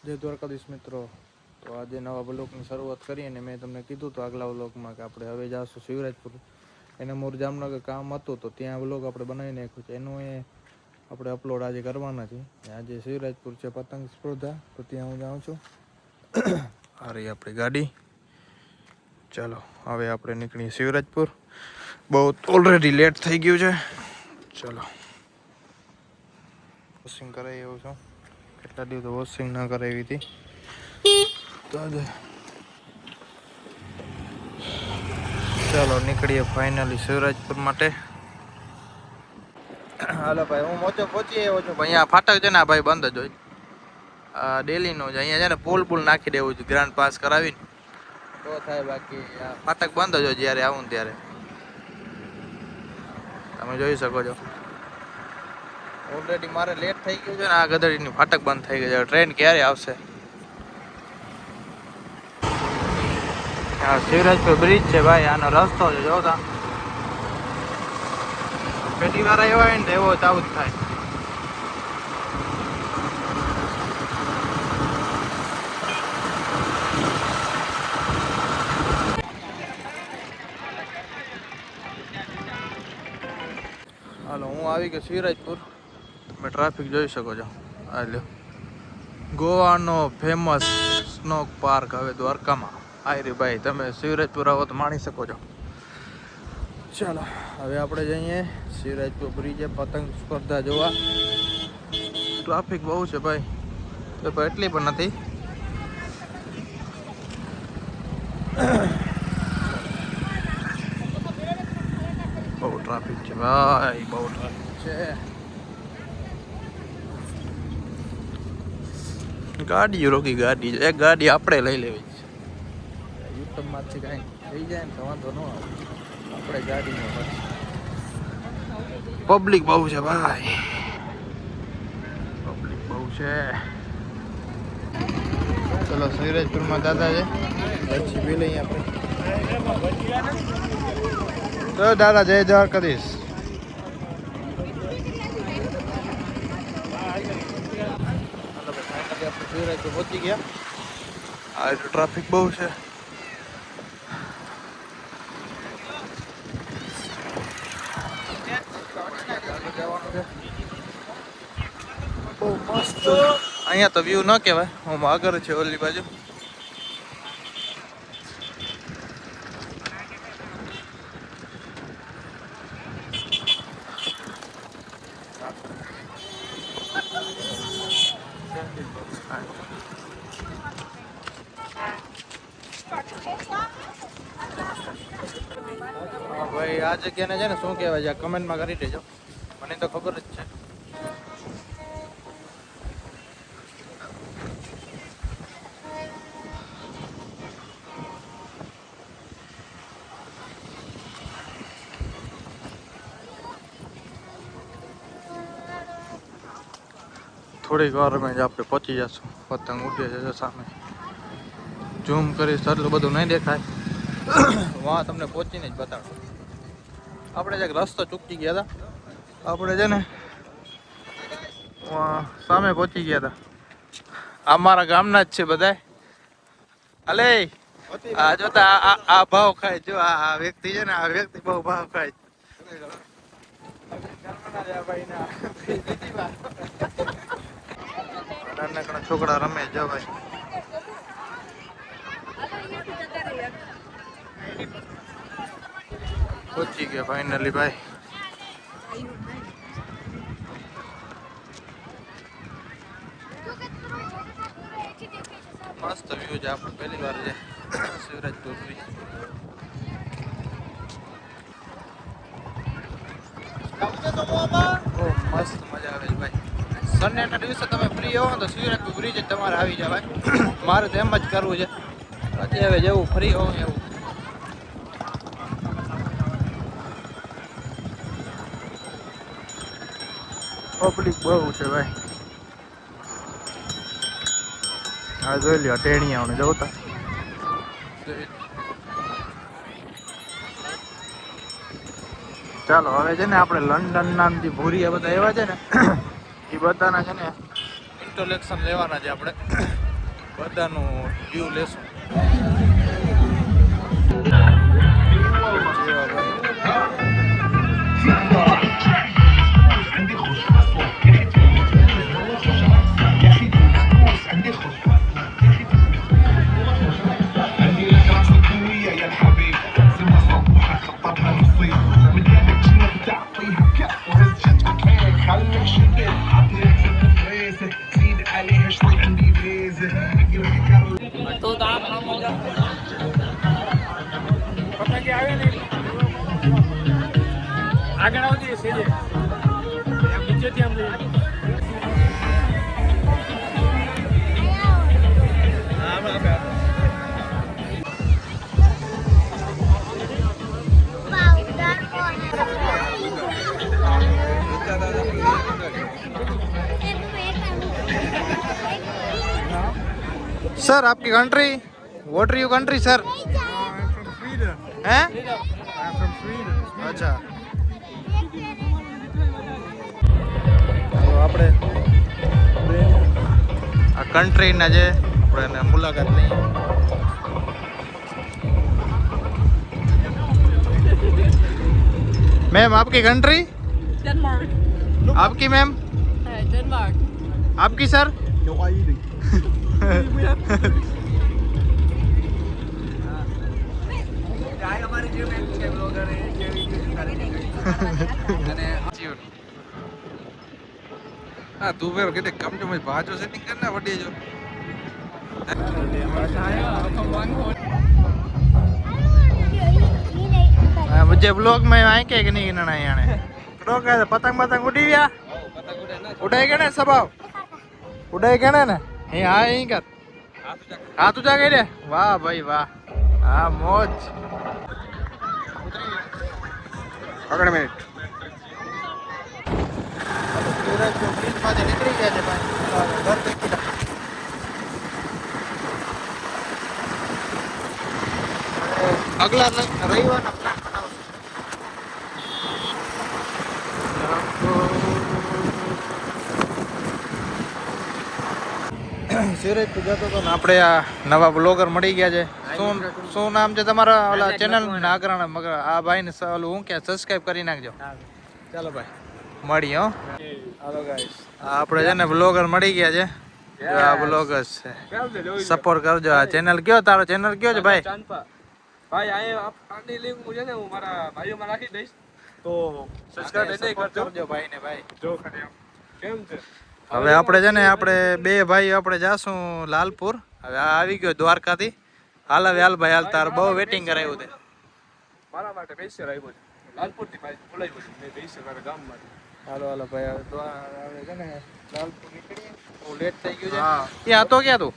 જય દ્વારકાધીશ મિત્રો. તો આજે નવા બ્લોગની શરૂઆત કરીએ અને મેં તમને કીધું તો આગલા બ્લોગમાં કે આપણે હવે જાશું શિવરાજપુર. એને મોર જામનગર કામ હતું તો ત્યાં બ્લોગ આપણે બનાવી નાખ્યું છે. એનું આપણે અપલોડ આજે કરવાના છે. આજે શિવરાજપુર છે પતંગ સ્પર્ધા, તો ત્યાં હું જાઉં છું. આ રહી આપણી ગાડી. ચાલો હવે આપણે નીકળીએ શિવરાજપુર. બહુ ઓલરેડી લેટ થઈ ગયું છે. ચાલો વોશિંગ કરાવી એવું છું. કેટલા દિવસ વોશિંગ ના કરાવી હતી તો આજે ચાલો નીકળીએ ફાઇનલી શિવરાજપુર માટે. હાલો ભાઈ, હું મોચો પહોંચી આવ્યો છું. અહીંયા ફાટક છે ને ભાઈ બંધ જ હોય. ડેલીનો જ અહીંયા છે ને પુલ નાખી દેવું છે ગ્રાન્ડ પાસ કરાવીને તો થાય, બાકી ફાટક બંધ જ હોય જ્યારે આવું ને ત્યારે. તમે જોઈ શકો છો ઓલરેડી મારે લેટ થઈ ગયું છે ને. આ ગધડીની ફાટક બંધ થઈ ગઈ છે. ટ્રેન ક્યારે આવશે? શિવરાજપુર બ્રિજ છે ભાઈ, આનો રસ્તો છે. જોતા પેટી વાર આવ્યો હોય ને તો એવો આવું જ થાય. હાલો, હું આવી ગયો શિવરાજપુર. તમે ટ્રાફિક જોઈ શકો છો. આ લ્યો ગોવાનો ફેમસ સ્નો પાર્ક હવે દ્વારકામાં આયરી ભાઈ. તમે શિવરાજપુર આવો તો માણી શકો છો. ચાલો હવે આપણે જઈએ શિવરાજપુર બ્રિજે પતંગ સ્પર્ધા જોવા. ટ્રાફિક બહુ છે ભાઈ, તો એટલી પણ નથી. બહુ ટ્રાફિક છે ભાઈ, બહુ ટ્રાફિક છે. ગાડી રોકી ગાડી, એક ગાડી આપણે લઈ લેવી છે. યુટ્યુબમાંથી કાંઈ થઈ જાય ને તો વાંધો ન આવે. આપણે ગાડીમાં પબ્લિક બહુ છે ભાઈ, પબ્લિક બહુ છે. ચલો શિવરાજપુરમાં દાદા છે, પછી બી લઈએ આપણે. તો દાદા જય દ્વારકાધીશ. શિવરાજપુર પહોંચી ગયા. આ ટ્રાફિક બહુ છે. બહુ મસ્ત. અહીંયા તો વ્યૂ ન કહેવાય, હું આગળ છે ઓલી બાજુ. ભાઈ આ જગ્યાને છે ને શું કહેવાય છે કમેન્ટમાં કરી દેજો, મને તો ખબર જ છે. થોડીક વારમાં જ આપણે પહોંચી જશું. પતંગ ઉડે છે સામે, ઝૂમ કરીશ તો એટલું બધું નહીં દેખાય. વાં તમને પહોંચીને જ બતાડું. આપણે જ્યાંક રસ્તો ચૂકી ગયા હતા. આપણે છે ને સામે પહોંચી ગયા હતા. આ મારા ગામના જ છે બધા. અલે આ જોતા આ ભાવ ખાય. જો આ વ્યક્તિ છે ને, આ વ્યક્તિ બહુ ભાવ ખાય. નાના છોકરા રમે જો ભાઈ. પહોંચી ગયા ફાઇનલી ભાઈ. મસ્ત વ્યૂ છે. આપણે પહેલી વાર છે શિવરાજપુર બ્રિજ. મસ્ત મજા આવે છે ભાઈ. સન્ડેના દિવસે તમે ફ્રી હોવ તો શિવરાજપુર બ્રિજ જ તમારે આવી જવાય. મારે તો એમ જ કરવું છે. પછી હવે જેવું ફ્રી હોવ એવું. પબ્લિક બહુ છે ભાઈ. હા જોઈ લ્યો ટેણીયાઓને જોતા. ચાલો હવે છે ને આપણે લંડન ના જે ભૂરિયા બધા એવા છે ને એ બધાના છે ને ઇન્ટ્રોડક્શન લેવાના છે આપણે. બધાનું વ્યૂ લેશું. આગળ આવતી છે જે એમ નીચેથી આમ જઈએ. सर आपकी country what are you country sir हैं अच्छा તો આપણે આ કન્ટ્રીના જે આપણે મુલાકાત લઈએ. मैम आपकी कंट्री Denmark. आपकी मैम Denmark. आपकी सर हाँ तू फिर कहते कम जो मैं बाजू से नहीं करना वड्डी जो मुझे ब्लॉग में आए के नहीं गिनना है याने ब्लॉग है पतंग पतंग उड़ी गया उड़ाई गए ना सब उड़ाई गए ना ये हाँ यहीं कर हाँ तू जा गए रे वाह भाई वाह हाँ मौज पकड़ मिनट નીકળી ગયા છે ભાઈ ઘર દેખી અગલા રવિવારના પ્લાન બનાવશું. શિવરાજપુર જતો હતો ને આપણે આ નવા બ્લોગર મળી ગયા છે. શું નામ છે તમારા ઓલા ચેનલ નાગરાણા મગર આ ભાઈને ઓલું હું કે સબસ્ક્રાઇબ કરી નાખજો. ચાલો ભાઈ મળી હો. હાલો ગાઈસ આપણે છે ને બ્લોગર મળી ગયા છે. આ બ્લોગર્સ છે સપોર્ટ કરજો. આ ચેનલ કયો તારો ચેનલ કયો છે ભાઈ? ભાઈ આની લિંક હું છે ને હું મારા ભાઈઓમાં રાખી દઈશ તો સબસ્ક્રાઇબ કરજો ભાઈને ભાઈ. જો ખરે કેમ છે. હવે આપણે છે ને આપણે બે ભાઈ આપણે જાશું લાલપુર. હવે આ આવી ગયો દ્વારકાથી. હાલ હવે હાલ ભાઈ હાલ તાર બહુ વેટિંગ કરાવ્યું તે મારા માટે પૈસા આવ્યો છે લાલપુરથી ભાઈ બોલાવ્યો છે મેં પૈસા મારા ગામમાં. હાલો હાલો ભાઈ હવે છે ને લાલપુર નીકળીએ. બહુ લેટ થઈ ગયું છે. ત્યાં હતો ક્યાં તું?